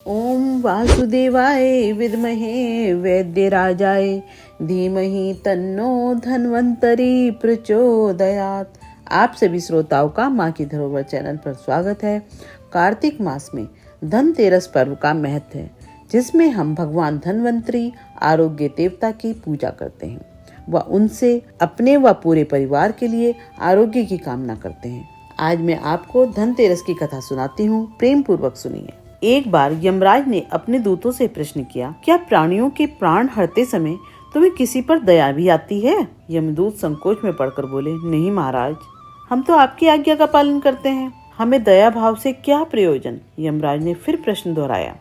ओम वासुदेवाय विद्महे वैद्यराजाय धीमहि तन्नो धन्वंतरि प्रचोदयात्। आप सभी श्रोताओं का माँ की धरोहर चैनल पर स्वागत है। कार्तिक मास में धनतेरस पर्व का महत्व है, जिसमें हम भगवान धन्वंतरि आरोग्य देवता की पूजा करते हैं व उनसे अपने व पूरे परिवार के लिए आरोग्य की कामना करते हैं। आज मैं आपको धनतेरस की कथा सुनाती हूँ, प्रेम पूर्वक सुनिए। एक बार यमराज ने अपने दूतों से प्रश्न किया, क्या प्राणियों के प्राण हरते समय तुम्हें किसी पर दया भी आती है? यमदूत संकोच में पड़कर बोले, नहीं महाराज, हम तो आपकी आज्ञा का पालन करते हैं, हमें दया भाव से क्या प्रयोजन? यमराज ने फिर प्रश्न दोहराया,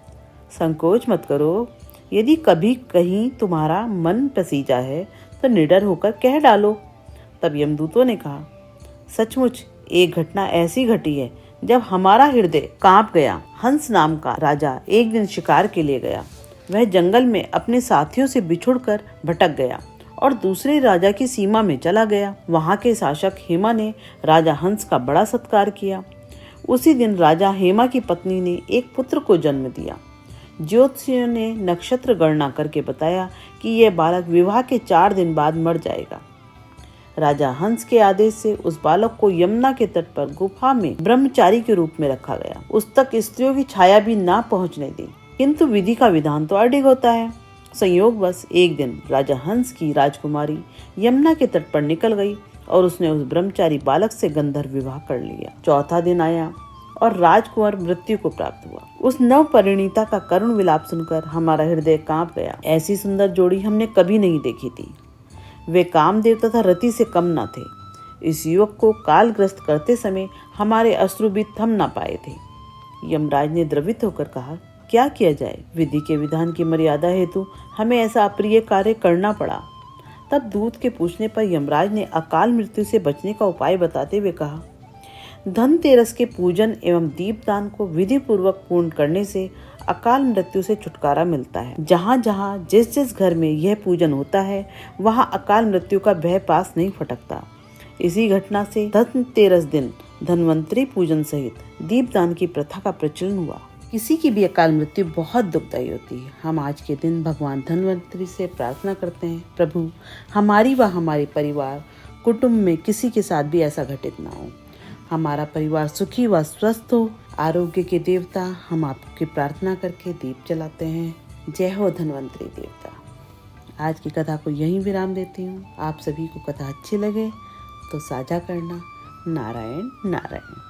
संकोच मत करो, यदि कभी कहीं तुम्हारा मन पसीजा है तो निडर होकर कह डालो। तब यमदूतों ने कहा, सचमुच एक घटना ऐसी घटी है जब हमारा हृदय कांप गया। हंस नाम का राजा एक दिन शिकार के लिए गया। वह जंगल में अपने साथियों से बिछुड़कर भटक गया और दूसरे राजा की सीमा में चला गया। वहां के शासक हेमा ने राजा हंस का बड़ा सत्कार किया। उसी दिन राजा हेमा की पत्नी ने एक पुत्र को जन्म दिया। ज्योतिषियों ने नक्षत्र गणना करके बताया कि यह बालक विवाह के 4 दिन बाद मर जाएगा। राजा हंस के आदेश से उस बालक को यमुना के तट पर गुफा में ब्रह्मचारी के रूप में रखा गया। उस तक स्त्रियों की छाया भी ना पहुंचने दी, किंतु विधि का विधान तो अडिग होता है। संयोगवश एक दिन राजा हंस की राजकुमारी यमुना के तट पर निकल गई और उसने उस ब्रह्मचारी बालक से गंधर्व विवाह कर लिया। चौथा दिन आया और राजकुमार मृत्यु को प्राप्त हुआ। उस नव परिणीता का करुण विलाप सुनकर हमारा हृदय कांप गया। ऐसी सुंदर जोड़ी हमने कभी नहीं देखी थी। वे कामदेव तथा रति से कम न थे। इस युवक को कालग्रस्त करते समय हमारे अश्रु भी थम न पाए थे। यमराज ने द्रवित होकर कहा, क्या किया जाए? विधि के विधान की मर्यादा हेतु हमें ऐसा अप्रिय कार्य करना पड़ा। तब दूत के पूछने पर यमराज ने अकाल मृत्यु से बचने का उपाय बताते हुए कहा, धनतेरस के पूजन एवं दीपदान को विधि पूर्वक पूर्ण करने से अकाल मृत्यु से छुटकारा मिलता है। जहाँ जहाँ जिस जिस घर में यह पूजन होता है, वहाँ अकाल मृत्यु का भय पास नहीं फटकता। इसी घटना से धनतेरस दिन धन्वंतरि पूजन सहित दीपदान की प्रथा का प्रचलन हुआ। किसी की भी अकाल मृत्यु बहुत दुखदायी होती है। हम आज के दिन भगवान धन्वंतरि से प्रार्थना करते हैं, प्रभु हमारी व हमारे परिवार कुटुंब में किसी के साथ भी ऐसा घटित ना हो। हमारा परिवार सुखी व स्वस्थ हो। आरोग्य के देवता, हम आपकी प्रार्थना करके दीप जलाते हैं। जय हो धन्वंतरि देवता। आज की कथा को यहीं विराम देती हूँ। आप सभी को कथा अच्छी लगे तो साझा करना। नारायण नारायण।